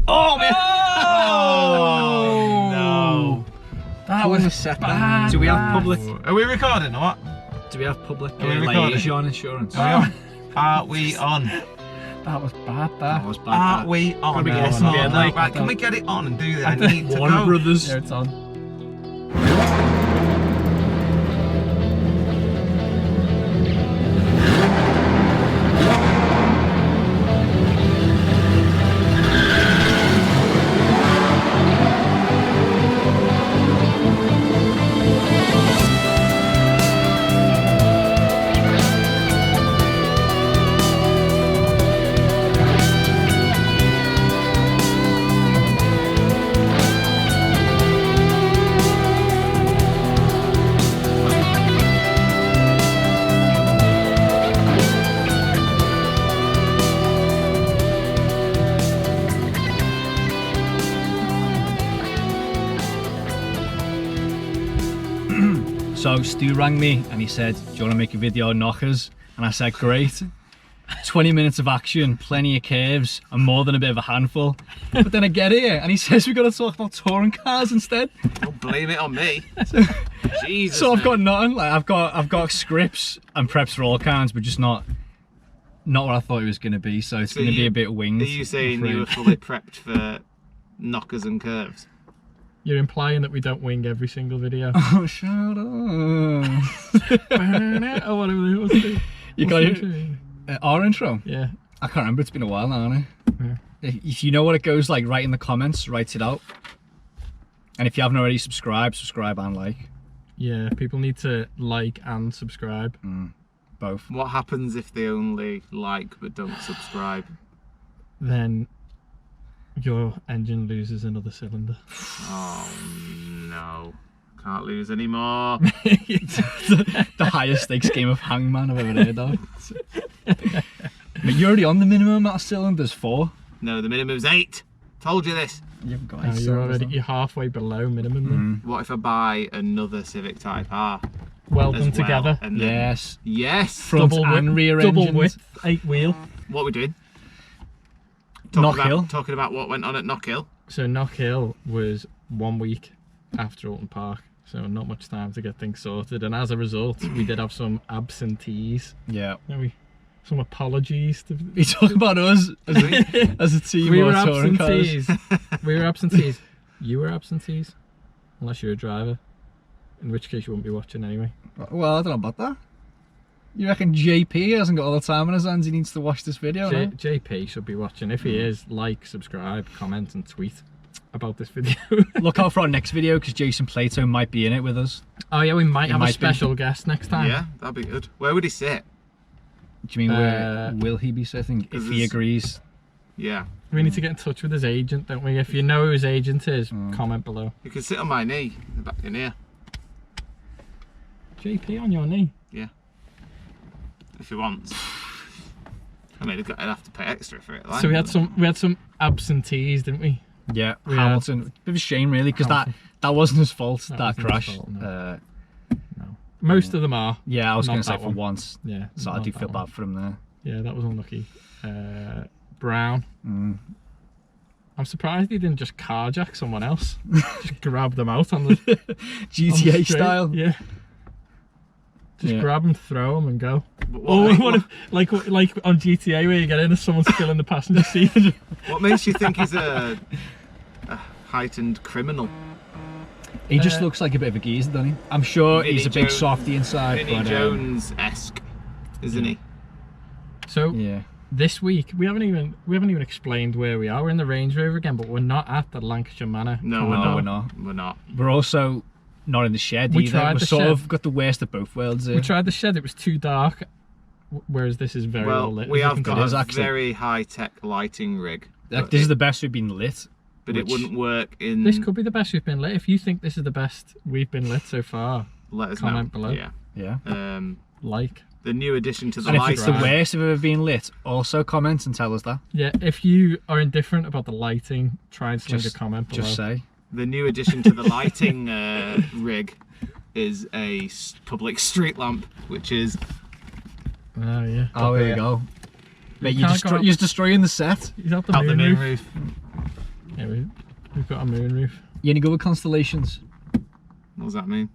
Oh man! Oh no! That was bad. Do we have public? Are we recording or what? Do we have public Are we recording? liaison insurance? Are we on? That was bad. That was bad. Are we on? Can we get It's it not on? on. Like, Right, can we get it on and do that? I need to Warner go. Brothers. Yeah, it's on. So Stu rang me and he said, do you want to make a video on knockers? And I said, great. 20 minutes of action, plenty of curves, and more than a bit of a handful. But then I get here and he says we've got to talk about touring cars instead. Don't blame it on me. Jesus. So I've got nothing. Like I've got scripts and preps for all kinds, but just not what I thought it was going to be. So it's going to be a bit winged. Are you saying you were fully prepped for knockers and curves? You're implying that we don't wing every single video. Oh, shut up. Oh, whatever it was. You got it? Our intro? Yeah. I can't remember, it's been a while now, hasn't it? Yeah. If you know what it goes like, write in the comments, write it out. And if you haven't already, subscribe and like. Yeah, people need to like and subscribe. Both. What happens if they only like but don't subscribe? Then your engine loses another cylinder. Oh no. Can't lose anymore. The highest stakes game of Hangman I've ever heard of. But you're already on the minimum amount of cylinders, 4. No, the minimum's 8. Told you this. You've got No, you're halfway below minimum. Then. What if I buy another Civic Type R? Weld them as well, together. and then- Yes. Yes. Front and rear double engines. width, 8 wheel. What are we doing? Knockhill. Talking about what went on at Knockhill. So Knockhill was 1 week after Alton Park, so not much time to get things sorted, and as a result we did have some absentees. Yeah. Some apologies to You talk about us as a team we or were touring cars. absentees. We were absentees. You were absentees, unless you're a driver, in which case you wouldn't be watching anyway. Well, I don't know about that. You reckon JP hasn't got all the time on his hands, he needs to watch this video? No? JP should be watching. If he is, like, subscribe, comment and tweet about this video. Look out for our next video because Jason Plato might be in it with us. Oh yeah, we might have a might be. special guest next time. Yeah, that'd be good. Where would he sit? Do you mean where will he be sitting? If he agrees. Yeah. We need to get in touch with his agent, don't we? If you know who his agent is, comment below. You can sit on my knee, back in here. JP on your knee? Yeah. If he wants. I mean, I'd have to pay extra for it. So we had some absentees, didn't we? Yeah, We Hamilton. Bit of a shame really, because that wasn't his fault, that wasn't his crash. fault, no. No. Most of them are. Yeah, I was Not going to say that for one. once. Yeah. So I not do that feel one. bad for him there. Yeah, that was unlucky. Brown. I'm surprised he didn't just carjack someone else. Just grab them out on the GTA on the straight. style. Yeah. Just grab them, throw them, and go. What If, like on GTA where you get in and someone's still in the passenger seat. what makes you think he's a heightened criminal? He just looks like a bit of a geezer, doesn't he? I'm sure he's a big softy inside. Vinnie but, Jones-esque, isn't he? So yeah. this week we haven't even explained where we are. We're in the Range Rover again, but we're not at the Lancashire Manor. No, we're not. We're not. We're also not in the shed We either. tried We're the sort shed. of got the worst of both worlds here. We tried the shed, it was too dark, whereas this is very well lit. We as you have can got tell. is a actually- very high-tech lighting rig. Like, this is the best we've been lit. But it wouldn't work in... This could be the best we've been lit. If you think this is the best we've been lit so far, Let us comment know. below. Yeah. Yeah. Like. The new addition to the And if lighting. it's the worst of ever been lit, also comment and tell us that. Yeah, if you are indifferent about the lighting, try and slip a comment below. Just say. The new addition to the lighting rig is a public street lamp, which is... Oh yeah. Oh, here we go. Mate, can't go you're destroying the set. He's out out the moon moon roof. roof. Yeah, we've got a moonroof. You only go with constellations. What does that mean?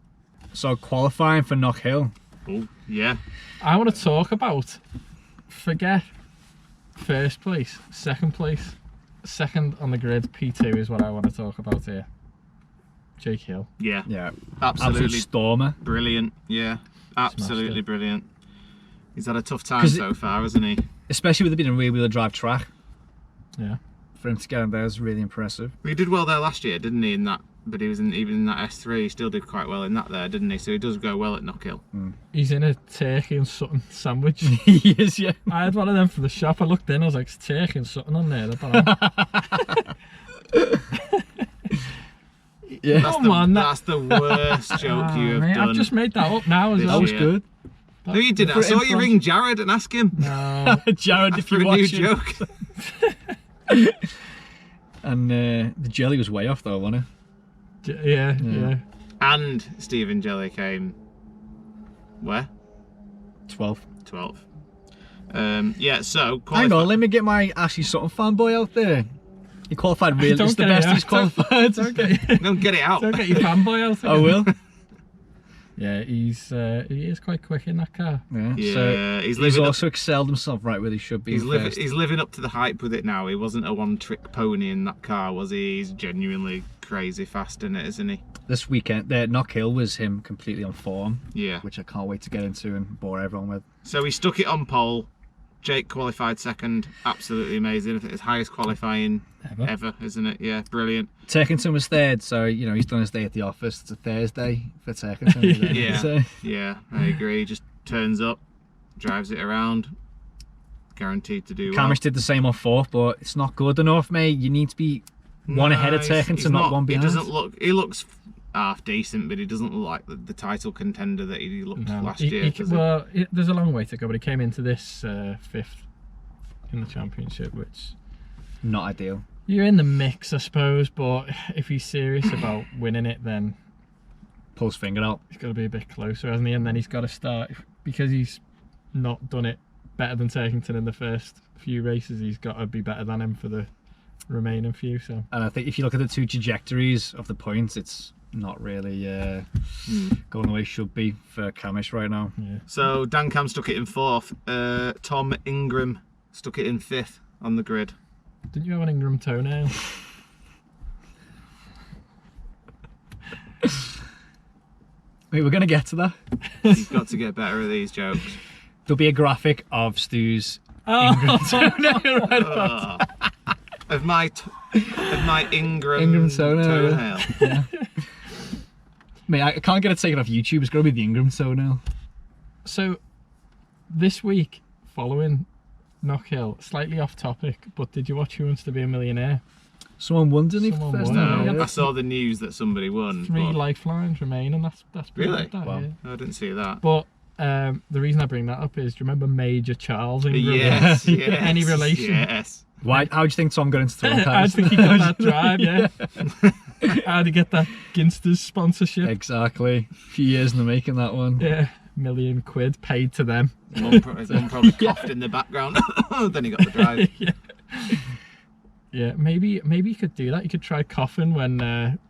So qualifying for Knockhill. Oh, yeah. I want to talk about, forget first place, second place, second on the grid, P2 is what I want to talk about here. Jake Hill. Yeah. Yeah. Absolutely Absolute stormer. brilliant. Yeah. Absolutely it. brilliant. He's had a tough time so far, hasn't he? Especially with it being a rear-wheel drive track. Yeah. For him to get in there is really impressive. He did well there last year, didn't he? In that, but he was even in that S3. He still did quite well in that there, didn't he? So he does go well at Knockhill. He's in a turkey and Sutton sandwich. He is, yeah. I had one of them for the shop. I looked in, I was like, it's turkey and Sutton on there. I don't know. Yeah. That's the worst joke you have mate, done. I've just made that up now as This well. That was year. good. No, you didn't. I saw you ring Jared and ask him No. Jared, if for you a new watch joke. And the jelly was way off though, wasn't it? Yeah. And Stephen Jelly came where? 12. 12th. Yeah, so Hang on, let me get my Ashley Sutton fanboy out there. He qualified really. Don't It's the get it best he's out. qualified. Don't get it out. Don't get your fanboy out I again. will. Yeah, he is quite quick in that car. Yeah. Yeah, So he's he's living also excelled himself right where he should be. He's first. living up to the hype with it now. He wasn't a one-trick pony in that car, was he? He's genuinely crazy fast in it, isn't he? This weekend, Knockhill was him completely on form, Yeah. which I can't wait to get into and bore everyone with. So he stuck it on pole. Jake qualified second. Absolutely amazing. I think his highest qualifying ever, isn't it? Yeah, brilliant. Turkington was third, so he's done his day at the office. It's a Thursday for Turkington. Yeah. So, Yeah, I agree. Just turns up, drives it around. Guaranteed to do well. Camish did the same on fourth, but it's not good enough, mate. You need to be one ahead of Turkington, not one behind. He doesn't look. He looks half decent, but he doesn't look like the title contender that he looked last year. There's a long way to go, but he came into this fifth in the championship, which Not ideal. you're in the mix, I suppose. But if he's serious about winning it, then Pull his finger out. he's got to be a bit closer, hasn't he? And then he's got to start, because he's not done it better than Turkington in the first few races. He's got to be better than him for the remaining few. So, And I think if you look at the two trajectories of the points, it's not really going the way it should be for Camish right now. yeah. So Dan Cam stuck it in fourth. Tom Ingram stuck it in fifth on the grid. Didn't you have an Ingram toenail? Wait, we're going to get to that. You've got to get better at these jokes. There'll be a graphic of Stu's Oh, Of my Ingram Ingram toenail, toenail. Yeah. Mate, I can't get it taken off YouTube. It's got to be the Ingram toenail. So, this week, following Knockhill, slightly off topic, but did you watch Who Wants to Be a Millionaire? Someone won, didn't he? Someone First won. time? No, Yeah. I saw the news that somebody won. 3 but- lifelines remain, and that's pretty Really? good, that, Wow. yeah. I didn't see that. But the reason I bring that up is, do you remember Major Charles Ingram? Yes, yes. Any relation? Yes. Why? How do you think Tom got into throwing I cars? think he got that drive, yeah. How'd he get that Ginsters sponsorship? Exactly. A few years in the making, that one. Yeah, £1 million paid to them. His mum probably coughed in the background. Then he got the drive. Yeah, maybe you could do that. You could try coughing when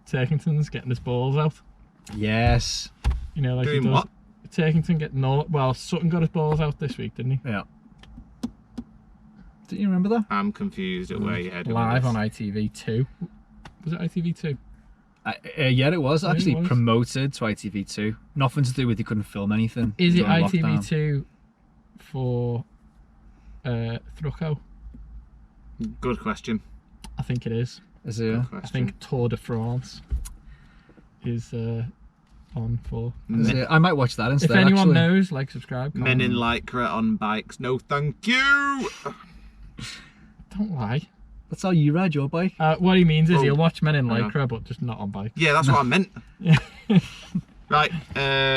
Turkington's getting his balls out. Yes. You know, like Doing he does. what? Turkington getting all, well, Sutton got his balls out this week, didn't he? Yeah. Didn't you remember that? I'm confused at where you're heading. Live with on this. ITV2. Was it ITV2? Yeah, it was actually it was. promoted to ITV2. Nothing to do with he couldn't film anything. Is it during lockdown. ITV2 for Thruxton? Good question. I think it is. Is it? Good I question. think Tour de France is on for. Is it? I might watch that instead. If anyone actually. knows, like, subscribe. Men in comment. lycra on bikes. No, thank you. Don't lie. That's how you ride your bike. What he means is Oh, he'll watch Men in I know. Lycra, but just not on bike. Yeah, that's what I meant. Right.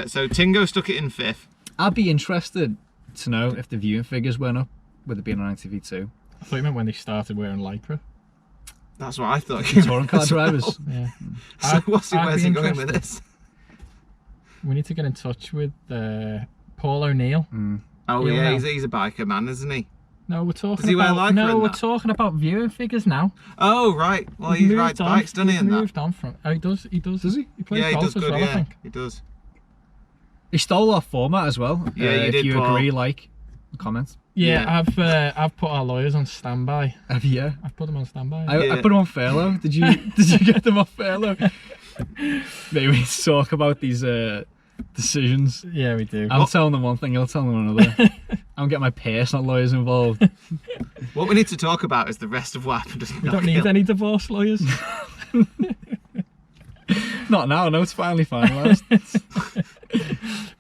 So Tingo stuck it in fifth. I'd be interested to know if the viewing figures went up with it being on ITV2. I thought you meant when they started wearing Lycra. That's what I thought. Touring car drivers. Yeah. So where's I'd he be going with interested. this? We need to get in touch with Paul O'Neill. Oh He'll yeah, know. he's a biker man, isn't he? No, we're talking Does he wear about. lycra No, in we're that? talking about viewing figures now. Oh right. Well, He's he rides moved on. bikes, doesn't he? He's In that. moved on from. Oh, he does. He does. Does he? He plays Yeah, he golf does as good. well, Yeah, I think. he does. He stole our format as well. Yeah, you if did, you Paul. agree, like, comment. Yeah, I've put our lawyers on standby. Have you? Yeah. I've put them on standby. I Yeah. put him on furlough. Did you get them off furlough? Maybe we need to talk about these decisions. Yeah, we do. I'm telling them one thing, you'll tell them another. I'm getting my personal lawyers involved. What we need to talk about is the rest of what happened. We don't need any divorce lawyers. Not now, no, it's finally finalised.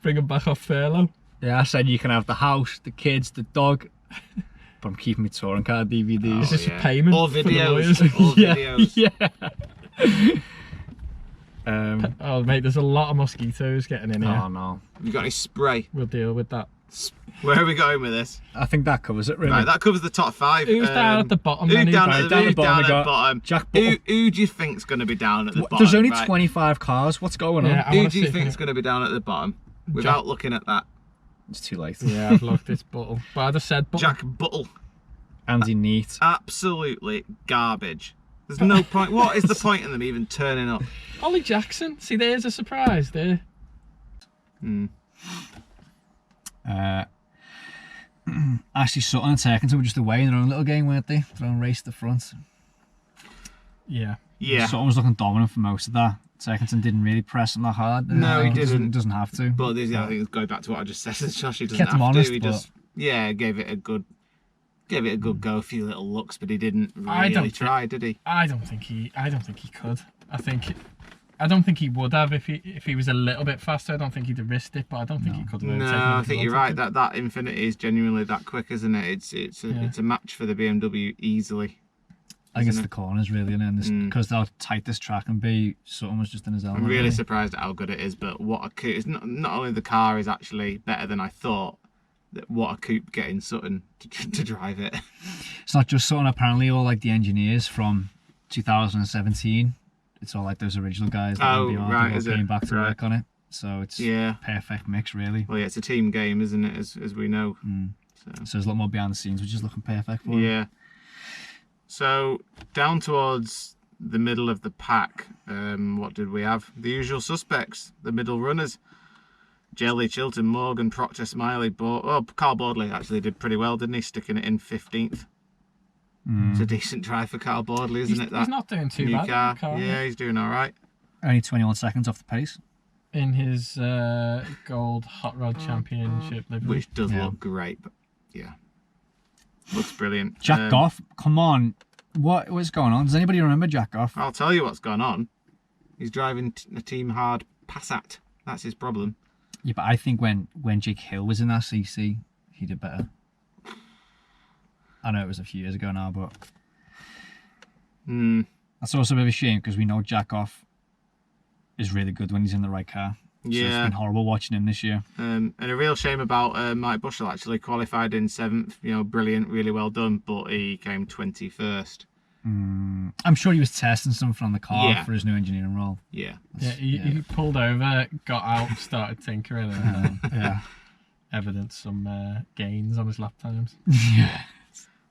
Bring them back off furlough. Yeah, I said you can have the house, the kids, the dog, but I'm keeping my touring car DVDs. Is this a payment All for the lawyers? videos. All videos. Yeah. Oh, mate, there's a lot of mosquitoes getting in here. Oh no. You got any spray? We'll deal with that. Where are we going with this? I think that covers it, really. Right, that covers the top 5. Who's down at the bottom? Who then? down Right, at down the the bottom, we got bottom? Jack Who Buttle. do you think's going to be down at the bottom? There's only right? 25 cars. What's going on? Yeah, I Who wanna do you see- think's going to be down at the bottom? Without looking at that, It's too late. Yeah, I've looked. It's Buttle. But I just said Buttle. Jack Buttle, Andy Neat. absolutely garbage. There's no point. What is the point in them even turning up? Ollie Jackson. See, there's a surprise there. Ashley Sutton and Turkington were just away in their own little game, weren't they? Their own race at the front. Yeah. Yeah, Sutton was looking dominant for most of that. Turkington didn't really press him that hard. No, he Doesn't have to. but I think it's going back to what I just said. Josh, he doesn't Kept him have honest, to. He but- just gave it a good go, a few little looks, but he didn't I don't really try, did he? I don't think he could. I don't think he would have if he was a little bit faster. I don't think he'd have risked it, but I don't think he could have. No, I think you're right. That Infinity is genuinely that quick, isn't it? It's a match for the BMW easily. I think it's the corners really, and then because how tight this track can be, Sutton was just in his element. I'm really really. surprised at how good it is, but what a coupe! It's not only the car is actually better than I thought. What a coupe getting Sutton to drive it. It's not just Sutton. Apparently, all like the engineers from 2017. It's all like those original guys that came back to work on it. So it's perfect mix, really. Well, yeah, it's a team game, isn't it? As we know. So there's a lot more behind the scenes, which is looking perfect for him. Yeah. So down towards the middle of the pack, what did we have? The usual suspects, the middle runners. Jelly, Chilton, Morgan, Proctor, Smiley, Carl Bordley actually did pretty well, didn't he? Sticking it in 15th. It's a decent drive for Carl Bordley, isn't it? He's not doing too new bad. car. Yeah, he's doing all right. Only 21 seconds off the pace. In his gold hot rod championship livery. Which does look great, but yeah. Looks brilliant. Jack Goff, come on. What's going on? Does anybody remember Jack Goff? I'll tell you what's gone on. He's driving a Team Hard Passat. That's his problem. Yeah, but I think when Jake Hill was in that CC, he did better. I know it was a few years ago now, but that's also a bit of a shame because we know Jack Goff is really good when he's in the right car. So it's been horrible watching him this year. And a real shame about Mike Bushell, actually. Qualified in 7th, brilliant, really well done, but he came 21st. I'm sure he was testing something on the car for his new engineering role. Yeah. He pulled over, got out, started tinkering, and evidenced some gains on his lap times.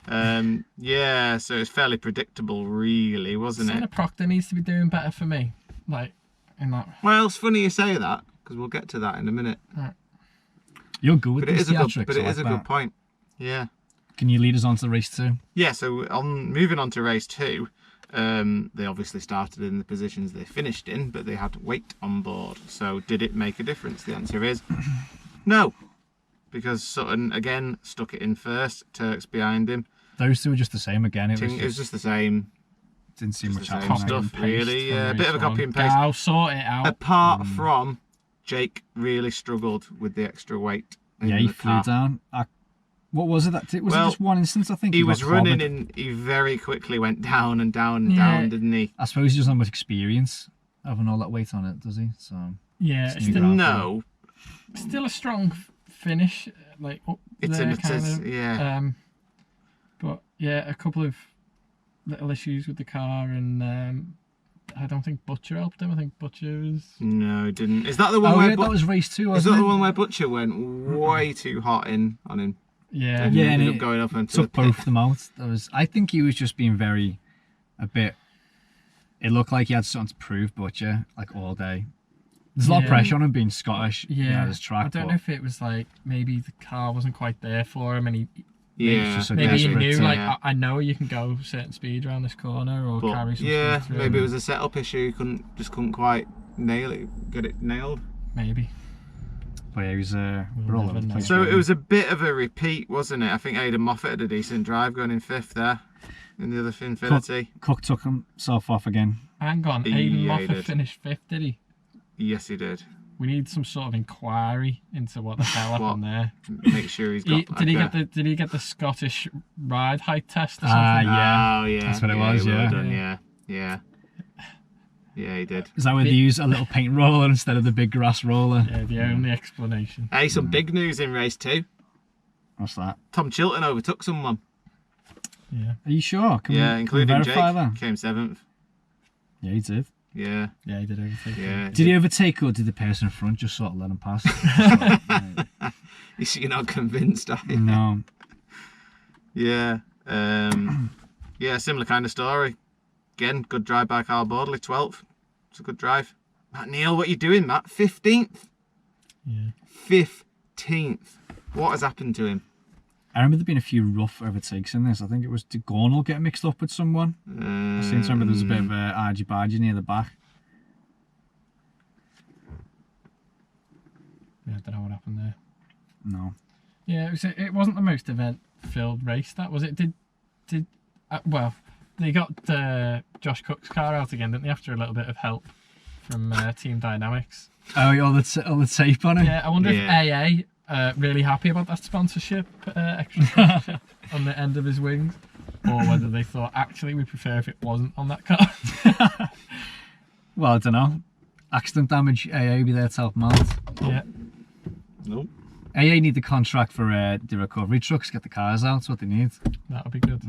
So it's fairly predictable, really, wasn't Senna it? Proctor needs to be doing better for me. Like, in that. Well, it's funny you say that, because we'll get to that in a minute. You're good with But it these is theatrics, a good point. Yeah. Can you lead us on to the race too? Yeah, so moving on to race 2, they obviously started in the positions they finished in, but they had weight on board. So did it make a difference? The answer is no, because Sutton again stuck it in first, Turks behind him. Those two were just the same again. It It was just the same. Didn't seem much the same happening. stuff, really. Yeah, a bit of a copy and paste. I'll sort it out. Apart from Jake really struggled with the extra weight. Yeah, he flew down. What was it? Was it just one instance? I think he was got running clobbered. and he very quickly went down and down and down, didn't he? I suppose he doesn't have much experience having all that weight on it, does he? So Yeah, it's new ground for him. still a strong finish. Like up there, but yeah, a couple of little issues with the car, and I don't think Butcher helped him. I think Butcher was. No, he didn't. Is that the one Oh where yeah, that was race 2, is wasn't that it? the one where Butcher went way too hot on him? Yeah. And Yeah, ended and up going up into took the pit. both of them out. I think he was just being a bit. It looked like he had something to prove, but yeah, like all day. There's a lot of pressure on him being Scottish. Yeah, This track. I don't know if it was like maybe the car wasn't quite there for him, and he Yeah, so maybe he desperate knew to- like yeah. I know you can go certain speed around this corner or But, carry some yeah, speed through. maybe it was a setup issue. He couldn't quite get it nailed. Maybe. But yeah, he was. We're all over the never place. So really. it was a bit of a repeat, wasn't it? I think Aidan Moffat had a decent drive going in 5th there in the other Infinity. Cook took himself off again. Hang on, Yeah, Aidan he Moffat did. finished 5th, did he? Yes, he did. We need some sort of inquiry into what the hell happened there. Make sure he's got. Did he get the Scottish ride height test or something? Yeah. Oh yeah. That's what it yeah, was, well yeah. done, yeah. Yeah, he did. Is that where they use a little paint roller instead of the big grass roller? Yeah, the only explanation. Hey, some big news in race 2. What's that? Tom Chilton overtook someone. Yeah. Are you sure? Can Yeah, we including Jake. verify that? Came 7th. Yeah, he did. Yeah. Yeah, he did everything. Yeah. Did he overtake or did the person in front just sort of let him pass? You're not convinced, are you? No. Yeah. Yeah, similar kind of story. Again, good drive by Carl Bordley, 12th. It's a good drive. Matt Neal, what are you doing, Matt? 15th. Yeah. 15th. What has happened to him? I remember there being a few rough overtakes in this. I think it was did Gornell get mixed up with someone? I seem to remember there was a bit of a argy-bargy near the back. Yeah, I don't know what happened there. No. Yeah, it wasn't the most event-filled race, that was it. Well, they got Josh Cook's car out again, didn't they, after a little bit of help from Team Dynamics. Oh, all the tape on it? Yeah, I wonder if AA really happy about that sponsorship extra on the end of his wings, or whether they thought actually we prefer if it wasn't on that car. Well, I don't know. Accident damage, AA be there to help them out. Yeah. Nope. AA need the contract for the recovery trucks, get the cars out, that's what they need. That would be good.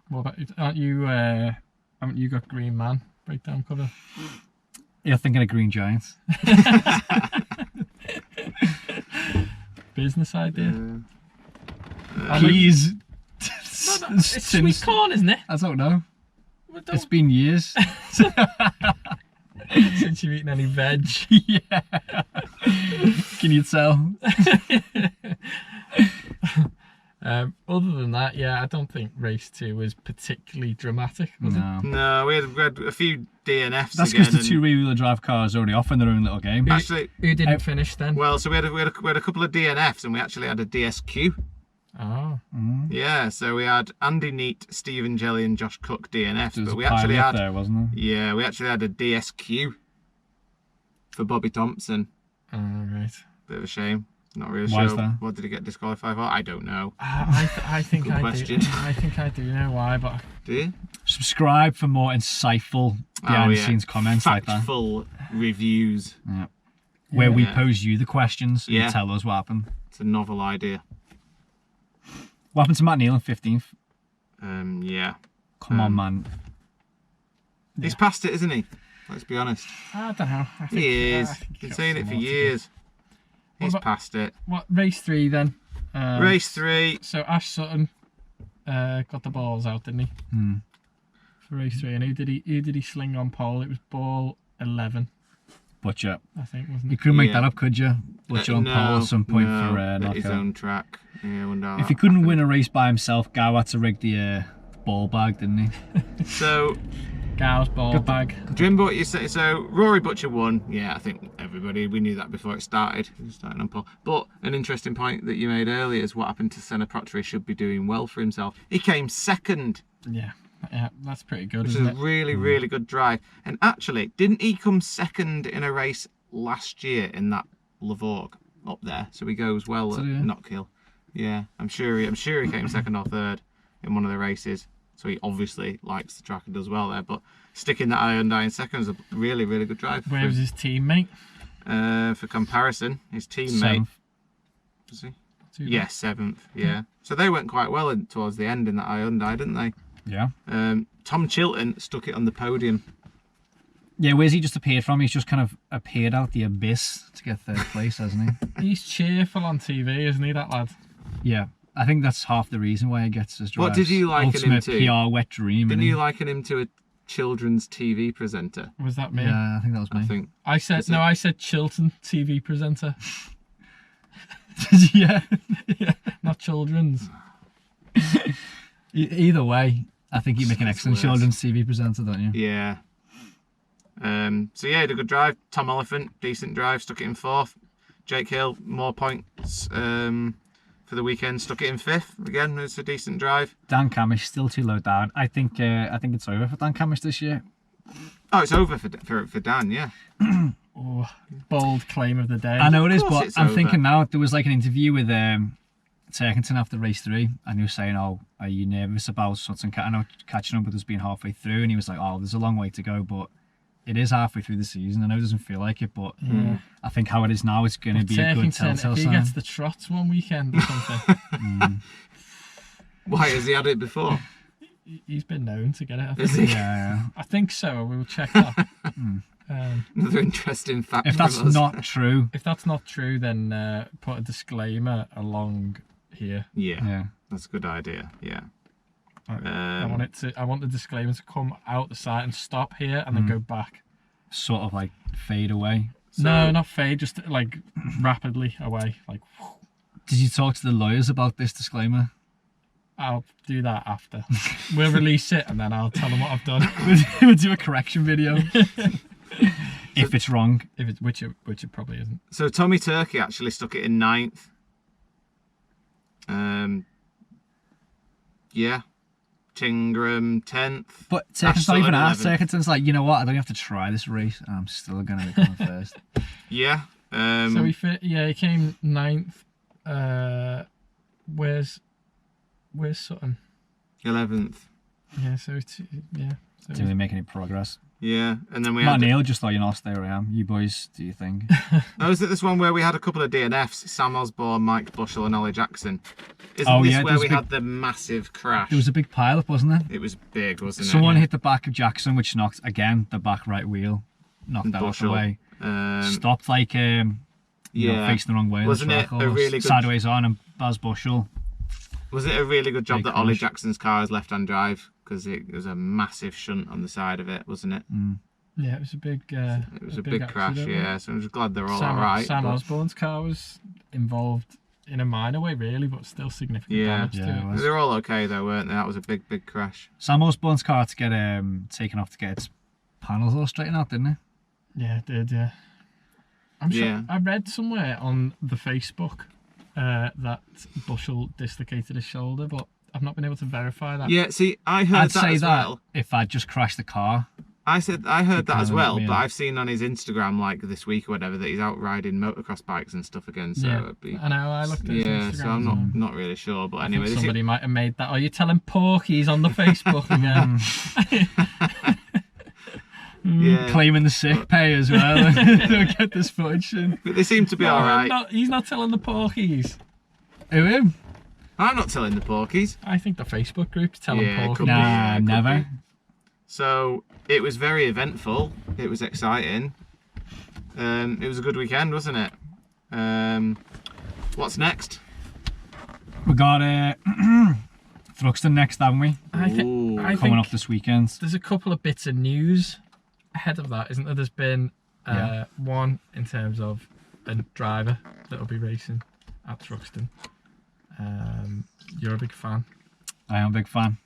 What about haven't you got Green Man breakdown cover? Yeah, thinking of Green Giant. Business idea. Please. It's sweet corn, isn't it? I don't know. Well, don't- It's been years. Since you've eaten any veg. Yeah. Can you tell? Other than that, yeah, I don't think race 2 was particularly dramatic, was it? No. No, we had a few DNFs That's again. because the two rear-wheel drive cars are already off in their own little game. Actually, Who didn't finish then? well, so we had a couple of DNFs and we actually had a DSQ. Oh. Yeah, so we had Andy Neat, Stephen Jelly and Josh Cook DNFs, There was but a we pile actually up had there, wasn't there? yeah, we actually had a DSQ for Bobby Thompson. Oh, right. Bit of a shame. Not really Why is sure. that? What did he get disqualified for? I don't know. I think Good I question. do. I think I do know why, but Do you? Subscribe for more insightful behind-the-scenes comments like that. Factful reviews. Yeah. Where we Yeah. pose you the questions and Yeah. you tell us what happened. It's a novel idea. What happened to Matt Neal in 15th? Yeah. Come on, man. He's past it, isn't he? Let's be honest. I don't know. I think, He is. I think Been got saying it some for more to do. years. He's about- past it. What, race 3 then? Race 3. So Ash Sutton got the balls out, didn't he? For race 3, and who did he sling on pole? It was ball 11, Butcher. I think, wasn't You it? couldn't make Yeah. that up, could you? Butcher on pole at some point for at his Knockhill. own track. Yeah, I wonder how If that he couldn't happened. win a race by himself, Gow had to rig the ball bag, didn't he? So, Gow's ball bag. do you remember what you said? So, Rory Butcher won. Yeah, I think we knew that before it started. He was starting on pole. But an interesting point that you made earlier is what happened to Senna Proctor. He should be doing well for himself. He came second, Yeah, that's pretty good, which is isn't a it? really, really good drive. And actually, didn't he come second in a race last year in that Lavorg up there? So he goes well at he? Knockhill. Yeah, I'm sure he came second or third in one of the races. So he obviously likes the track and does well there. But sticking that Hyundai in second is a really, really good drive. Where was his teammate? For comparison, his teammate, Seventh. was he? Too bad. Yeah, 7th. Yeah. So they went quite well towards the end in that Hyundai, didn't they? Yeah. Tom Chilton stuck it on the podium. Yeah, where's he just appeared from? He's just kind of appeared out the abyss to get third place, hasn't he? He's cheerful on TV, isn't he, that lad? Yeah. I think that's half the reason why he gets his drives. What did you liken him Ultimate to? PR wet dream. Didn't innit? you liken him to a children's TV presenter? Was that me? Yeah, I think that was me. I think. I said no. I said Chilton TV presenter. Yeah. Yeah, not children's. Either way, I think you make an It's excellent worse. children's TV presenter, don't you? Yeah. So yeah, he had a good drive. Tom Elephant, decent drive, stuck it in 4th. Jake Hill, more points for the weekend, stuck it in 5th. Again, it's a decent drive. Dan Camish still too low down. I think it's over for Dan Camish this year. Oh, it's over for Dan, yeah. Oh, bold claim of the day. I know it is, course but it's I'm over. thinking now there was like an interview with Turkington after race 3, and he was saying, "Oh, are you nervous about Sutton? I know catching up with us being halfway through," and he was like, "Oh, there's a long way to go, but it is halfway through the season. I know it doesn't feel like it, but I think how it is now, it's going to be a good telltale if he sign." gets the trots one weekend or something, Why, has he had it before? he's been known to get it. I Is think. he? Yeah. I think so. We'll check that. Another interesting fact If from that's us. not true, If that's not true, then put a disclaimer along here. Yeah, that's a good idea, yeah. I want the disclaimer to come out the side and stop here and then go back. sort of like fade away. No, not fade, just like rapidly away. Like, Did you talk to the lawyers about this disclaimer? I'll do that after. We'll release it and then I'll tell them what I've done. We'll do a correction video. If it's wrong. If it, which it probably isn't. So Tommy Turkey actually stuck it in 9th. Yeah. Tingram 10th. But Ash Turkington's not even Sutton, asked. 11th. Turkington's like, you know what, I don't have to try this race. I'm still going to be coming first. Yeah. So he came 9th. Where's Sutton? 11th. Yeah, so yeah. So Didn't really make any progress. Yeah. And then we Matt had... Neal just thought, you know, stay where I am. You boys do your thing. Oh, is it this one where we had a couple of DNFs? Sam Osborne, Mike Bushell and Ollie Jackson. Isn't this where we had the massive crash? There was a big pile-up, wasn't there? It was big, wasn't Someone it? hit the back of Jackson, which knocked, again, the back right wheel. Knocked that off the Bushell. way. Um, Stopped like, you know, facing the wrong way. on the Wasn't it track a almost. really good- Sideways on, and Baz Bushell. Was it a really good job Big that Ollie crash. Jackson's car is left-hand drive? Because it was a massive shunt on the side of it, wasn't it? yeah, it was a big. It was a big crash, accident, yeah. So I'm just glad they're all Sam, alright. Sam but- Osborne's car was involved in a minor way, really, but still significant Yeah. damage Yeah, to it it. was. They're all okay though, weren't they? That was a big, big crash. Sam Osborne's car to get taken off to get its panels all straightened out, didn't it? Yeah, it did, yeah. I'm sure Yeah. I read somewhere on the Facebook that Bushell dislocated his shoulder, but I've not been able to verify that. Yeah, see, I heard I'd that say as that well. if I'd just crashed the car. I heard that as kinda well, let me but in. I've seen on his Instagram like this week or whatever that he's out riding motocross bikes and stuff again. So Yeah, it'd be, I know, I looked at his yeah. Instagram. So I'm not really sure, but I anyway, think this somebody might have made that. Are you telling Porky's on the Facebook again? yeah. Claiming the sick pay as well. Don't get this footage in. But they seem to be No, all right. he's not telling the Porky's. Who him? I'm not telling the Porkies. I think the Facebook group's telling Yeah, Porky's. could be, Nah, yeah, could never. be. So it was very eventful. It was exciting. It was a good weekend, wasn't it? What's next? We got Thruxton next, haven't we? I Ooh. think Coming up this weekend. there's a couple of bits of news ahead of that, isn't there? There's been Yeah. one in terms of a driver that'll be racing at Thruxton. You're a big fan. I am a big fan.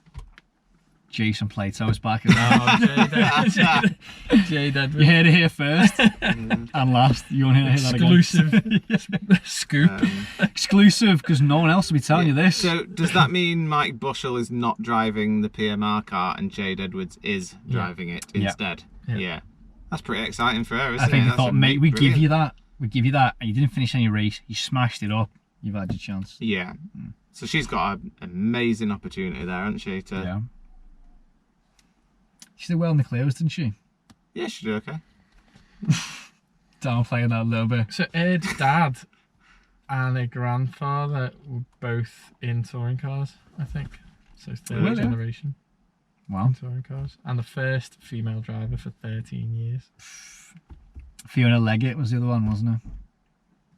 Jason Plato's back as well. Oh, Jade You Edwards. heard it here first and last. You want to hear that again? Exclusive scoop. Exclusive, because no one else will be telling you this. So does that mean Mike Bushell is not driving the PMR car and Jade Edwards is driving it Yeah. instead? Yeah. Yeah. That's pretty exciting for her, isn't I think it? they That's thought, mate, we give brilliant. you that. We give you that. And you didn't finish any race. You smashed it up. You've had your chance. Yeah. So she's got an amazing opportunity there, hasn't she? Yeah. She did well in the clears, didn't she? Yeah, she did okay. Downplaying that a little bit. So Ed's dad and her grandfather were both in touring cars, I think. So third Really? generation Wow. in touring cars. And the first female driver for 13 years. Fiona Leggett was the other one, wasn't it?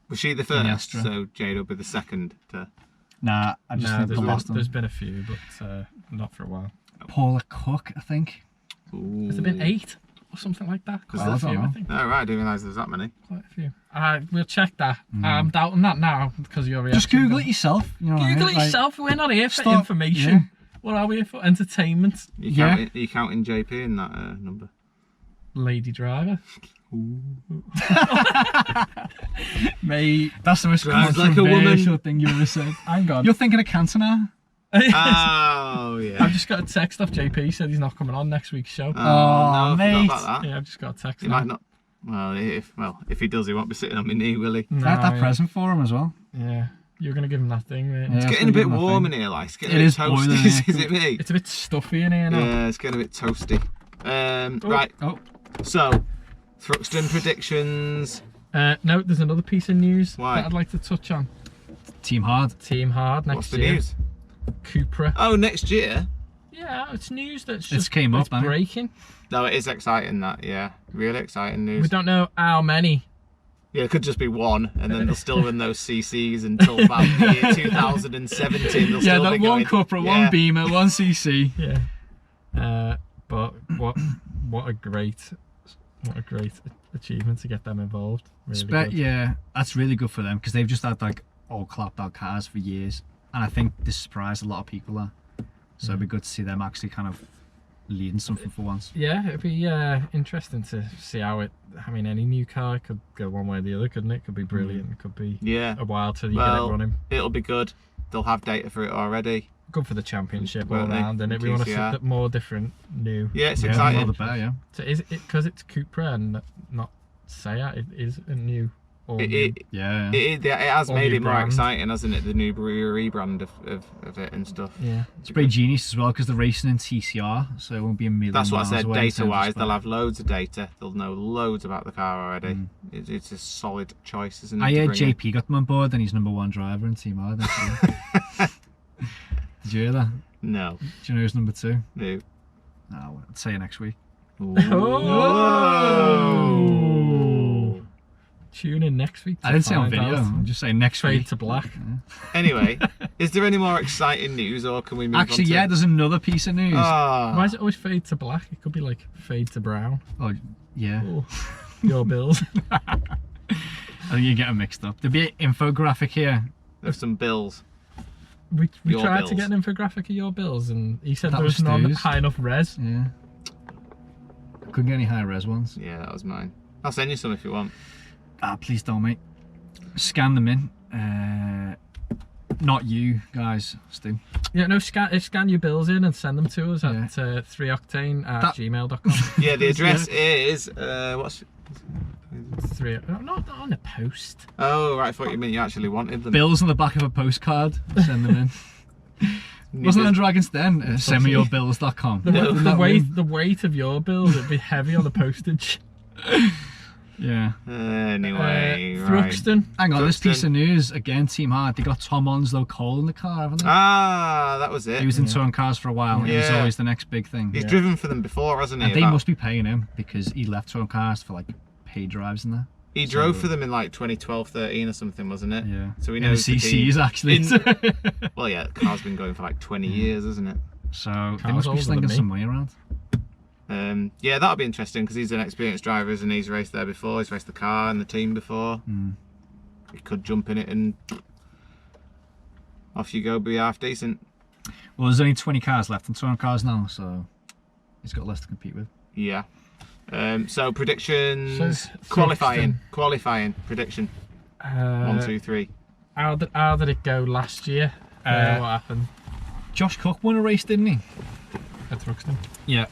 Was she the the first? Astra. So Jade will be the second to... Nah, I just think they lost them. There's been a few, but not for a while. Paula Cook, I think. Ooh. Has there been 8 or something like that? Well, Quite a few, I I think. Oh, right, I didn't realise there was that many. Quite a few. We'll check that. I'm doubting that now because of your reaction. Just Google it yourself. You know what I mean? Google it Like, yourself. We're not here for stop- information. yeah. What are we here for? Entertainment. You counting JP in that number? Lady driver. Mate, that's the most Drives like a controversial woman. thing you ever said. Hang on. You're thinking of cancer now? Oh, yeah. I've just got a text off JP. Said he's not coming on next week's show. Oh, no, I mate. forgot about that. Yeah, I've just got a text. He might not. Well, if he does, he won't be sitting on my knee, will he? No, I had that present for him as well. Yeah, you're gonna give him that thing, mate. Yeah. It's getting a bit warm in here, like. It's getting It a bit is boiling in toasty. here. Is it me? It's a bit stuffy in here now. Yeah, it's getting a bit toasty. Right. Oh, So, Thruxton predictions. No, there's another piece of news Why? that I'd like to touch on. Team Hard. Team Hard next What's the year. news? Cupra. Oh, next year? Yeah, it's news that's It's just came up, it's hasn't it? breaking. No, it is exciting. That, yeah, really exciting news. We don't know how many. Yeah, it could just be one, and then they'll still run those CCs until about the year 2017. They'll Yeah, still that be one going, Cupra, yeah. one Beamer, one CC. Yeah. But what a great achievement to get them involved. Really good. Yeah, that's really good for them because they've just had like all clapped out cars for years, and I think this surprised a lot of people there. So it'd be good to see them actually kind of leading something for once. Yeah, it'd be interesting to see how it. I mean, any new car could go one way or the other, couldn't it? It could be brilliant. It could be Yeah. a while till you get Well, it running. it'll be good. They'll have data for it already. Good for the championship all Won't they? round, and we want to see TCR. more different new. Yeah, it's Yeah, exciting. all the better, yeah. So is it because it's Cupra and not Seat? It is a new. All new. Yeah. It has All made new it more brand. exciting, hasn't it? The new rebrand of it and stuff. Yeah. It's pretty genius as well because they're racing in TCR, so it won't be a million That's what I miles said. away in terms of Data-wise, they'll spec. have loads of data. They'll know loads about the car already. It's a solid choice, isn't it? I to heard bring in? JP got them on board and he's #1 driver in Team Hard. Did you hear that? No. Do you know who's #2? No. No, I'll tell you next week. Oh. Tune in next week. I didn't say on find video, out. I'm just saying next Fade week. to black. Anyway, is there any more exciting news, or can we move Actually, on to... yeah, there's another piece of news. Why is it always fade to black? It could be like fade to brown. Oh, yeah. Oh, your bills. I think you're getting mixed up. There'll be an infographic here. There's some bills. We Your tried bills. to get an infographic of your bills, and he said That there was was none Stu's. high enough res. Yeah. Couldn't get any high res ones. Yeah, that was mine. I'll send you some if you want. Ah, please don't, mate. Scan them in. Not you guys, Stu. Yeah, no, scan your bills in and send them to us at 3octane@gmail.com. Yeah, the address is... what's... Not on a post. Oh, right, I thought you meant you actually wanted them. Bills on the back of a postcard. Send them in. Wasn't it on Dragon's Den? Sendmeyourbills.com. The weight of your bills would be heavy on the postage. Yeah. Anyway, right. Thruxton. Hang on, this Thruxton. piece of news, again, Team Hard, they got Tom Onslow Cole in the car, haven't they? Ah, that was it. He was in touring cars for a while, and he was Yeah. always the next big thing. He's driven for them before, hasn't he? And they About- must be paying him because he left touring cars for like paid drives and that. He drove for them in like 2012, 13 or something, wasn't it? Yeah. So we In know the CCs actually. Well, yeah, the car's been going for like 20 years, hasn't it? So they Car's must be older than slinging me. some money around. Yeah, that'll be interesting because he's an experienced driver, and he's raced there before. He's raced the car and the team before. He could jump in it and off you go, be half decent. Well, there's only 20 cars left in touring cars now, so he's got less to compete with. Yeah. So predictions, So, qualifying prediction. 1, 2, 3. How did it go last year? What happened Josh Cook won a race, didn't he? at Thruxton? Yeah.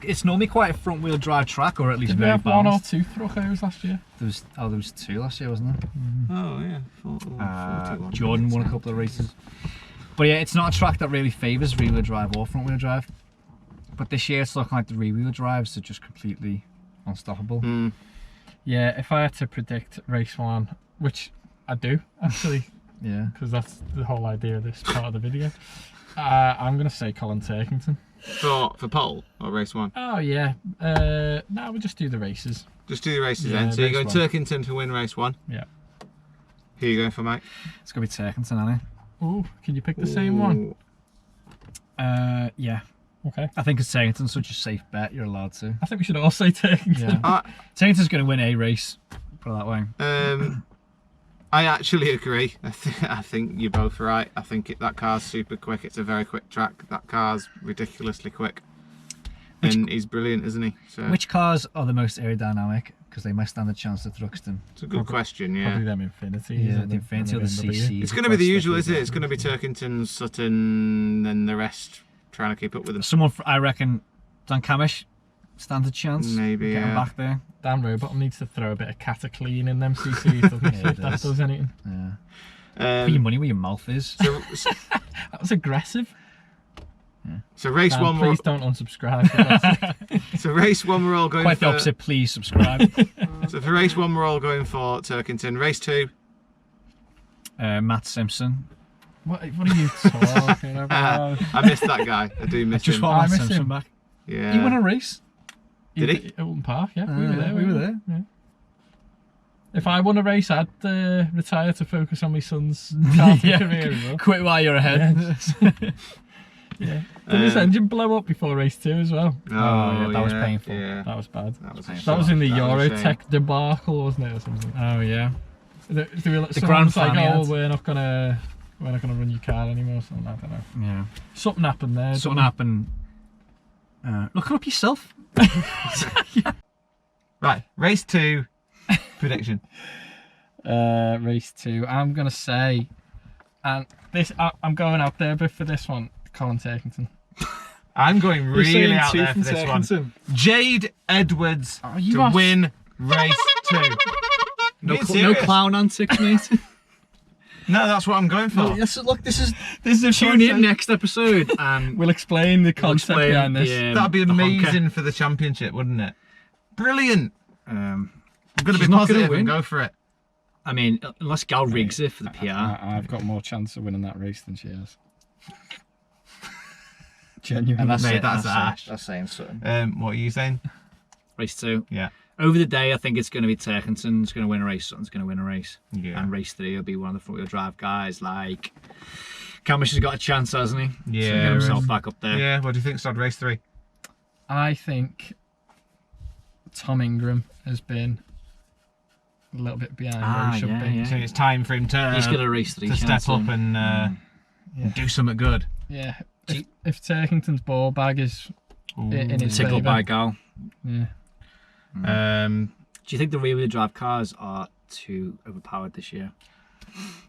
It's normally quite a front-wheel drive track, or at least Did we very have one or balanced. two Thruxos last year? There was 2 last year, wasn't there? Oh yeah, 41. Jordan won a couple of races. But yeah, it's not a track that really favours rear-wheel drive or front-wheel drive. But this year it's looking like the rear-wheel drives are just completely unstoppable. Yeah, if I had to predict race 1, which I do actually, Yeah. because that's the whole idea of this part of the video, I'm going to say Colin Turkington. For pole or race 1? Oh yeah, no, we'll just do the races. Just do the races Yeah, then. So you're race going 1. Turkington to win race 1. Yeah. Who are you going for, Mike? It's going to be Turkington, isn't it? Ooh, can you pick the same one? Yeah. Okay. I think it's Turkington's such a safe bet. You're allowed to. I think we should all say Turkington. Yeah. Turkington's going to win a race. Put it that way. I actually agree. I think you're both right. I think that car's super quick. It's a very quick track. That car's ridiculously quick. And he's brilliant, isn't he? So Which cars are the most aerodynamic? Because they might stand a chance to Thruxton. it's a good question, yeah. Probably them Infinity. Yeah, the Infinity or the CC. It's going to be the usual, isn't it? It's going to be Turkington, Sutton, then the rest trying to keep up with them. Someone, I reckon, Dan Camish stands a chance. Maybe, Get him yeah. Dan back there. Rowbottom needs to throw a bit of cataclean in them CCs, doesn't he? Yeah, If that does anything. Yeah. Put your money where your mouth is. That was aggressive. So race Dan, one, please don't unsubscribe. so race one, we're all going Quite for. the opposite. Please subscribe. So for race one, we're all going for Turkington. Race two, Matt Simpson. What are you talking about? I missed that guy. I do miss Just him. want I Matt miss Simpson him. back. Yeah. He won a race. Did he? At Alton Park, yeah. We were there. We were there. Yeah. If I won a race, I'd retire to focus on my son's karting career as well. Quit while you're ahead. Yeah. Did his engine blow up before race 2 as well? Oh, yeah, that was painful. Yeah. That was bad. That was, That was in the that was a shame. Eurotech debacle, wasn't it, or something? Oh yeah. The grand like, final oh, had. we're not gonna run your car anymore. Something, I don't know. Yeah. Something happened there. Something happened. Look it up yourself. Right, race 2 prediction. Race 2. I'm gonna say, and this I'm going out there a bit for this one. Colin Turkington. I'm going really out there for this one. Jade Edwards to win race 2. No clown antics, mate. No, that's what I'm going for. No, look, this is tune in next episode and We'll explain the concept behind this. That'd be amazing for the championship, wouldn't it? Brilliant. I'm going to be positive and go for it. I mean, unless Gal rigs it for the PR. I've got more chance of winning that race than she has. Genuinely. And that's saying something. What are you saying? Race 2. Yeah. Over the day, I think it's going to be Turkington's going to win a race. Sutton's going to win a race. Yeah. And race 3 will be one of the front-wheel drive guys. Like, Camish has got a chance, hasn't he? Yeah. So get himself back up there. Yeah. What do you think, Stod? Race 3? I think Tom Ingram has been a little bit behind where he should be. yeah. So it's time for him to He's got a race 3 to chance, step up and do something good. Yeah. If Turkington's ball bag is in his tickled favour. by Gal. Yeah. Do you think the rear-wheel drive cars are too overpowered this year?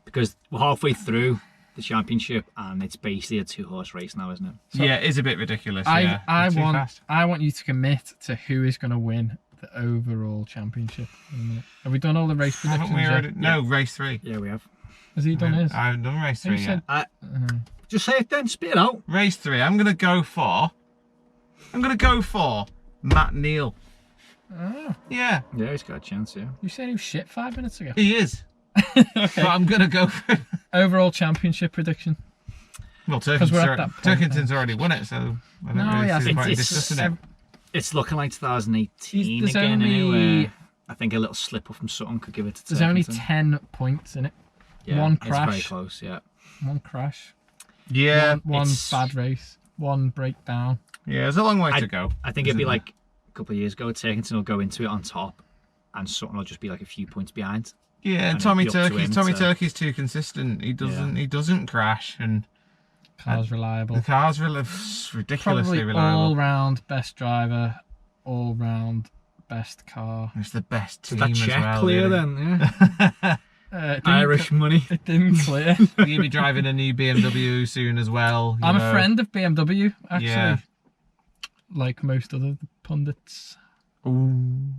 Because we're halfway through the championship and it's basically a 2-horse race now, isn't it? So, yeah, it's a bit ridiculous. I want you to commit to who is going to win the overall championship in a minute. Have we done all the race predictions yet? No, race 3. Yeah, we have. Has he done his? I've done race 3 yet. Just say it then, spit it out. Race 3, I'm going to go for Matt Neal. Oh. Yeah. Yeah, he's got a chance, yeah. You said he was shit 5 minutes ago. He is. Okay. But I'm going to go for Overall championship prediction. Well, we're at that point Turkington's already won it, so I don't really see the point in discussing it. It's looking like 2018 There's again, only- anyway. I think a little slip up from Sutton could give it to Turkington. There's only 10 points in it. Yeah, one it's very crash. close, yeah. One crash. Yeah. One bad race. One breakdown. Yeah, there's a long way to go. I think it'd be like a couple of years ago, Turkington will go into it on top and Sutton will just be like a few points behind. Yeah, and Tommy it'd be up to him Turkey's too consistent. He doesn't crash, and Car's reliable. the car's ridiculously Probably reliable. all-round best driver, all-round best car. It's the best team Did that as check well. clear really. then? It didn't Irish money. It didn't clear. You'll be driving a new BMW soon as well. I'm a friend of BMW, actually. Yeah. Like most other pundits. Mm.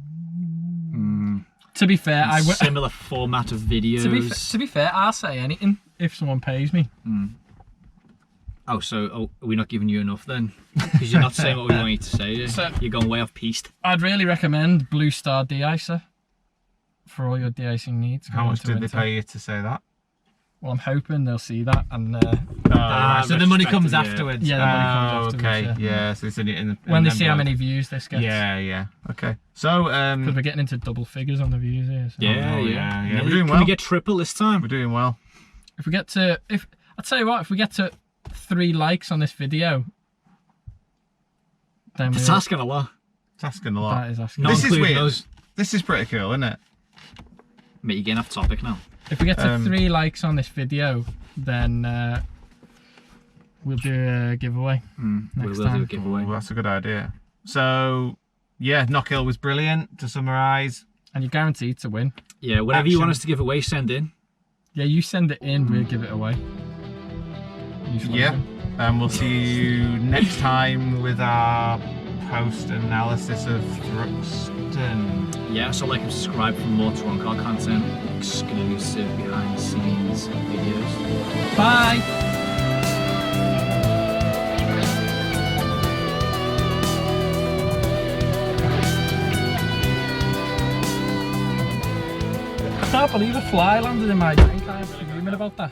To be fair, Similar format of videos. to be fair, I'll say anything if someone pays me. Oh, so are we not giving you enough then? Because you're not saying what we want you to say. So- You're going way off piste. I'd really recommend Blue Star de-icer for all your de-icing needs. How much did they pay you to say that? Well, I'm hoping they'll see that and So the money comes respected, yeah. afterwards. Yeah, the money comes afterwards, Okay, yeah. So it's in the when they see how many views this gets. Yeah. Okay. So Because we're getting into double figures on the views here. So. yeah. We're doing Can well. we get triple this time? We're doing well. If we get to I'll tell you what, if we get to 3 likes on this video, then It's asking a lot. It's asking a lot. that is asking. Not This is including weird. us. This is pretty cool, isn't it? Mate, you're getting off topic now. If we get to 3 likes on this video, then we'll do a giveaway next We'll do a time. giveaway. Ooh, that's a good idea. So, yeah, Knockhill was brilliant, to summarise. And you're guaranteed to win. Yeah, whatever you want Action. us to give away, send in. Yeah, you send it in, we'll give it away. You Yeah, slogan. and we'll see you next time with our post-analysis of Thruxton. Yeah, so like and subscribe for more Toronto content, exclusive behind the scenes videos. Bye! I can't believe a fly landed in my drink. I'm fuming about that.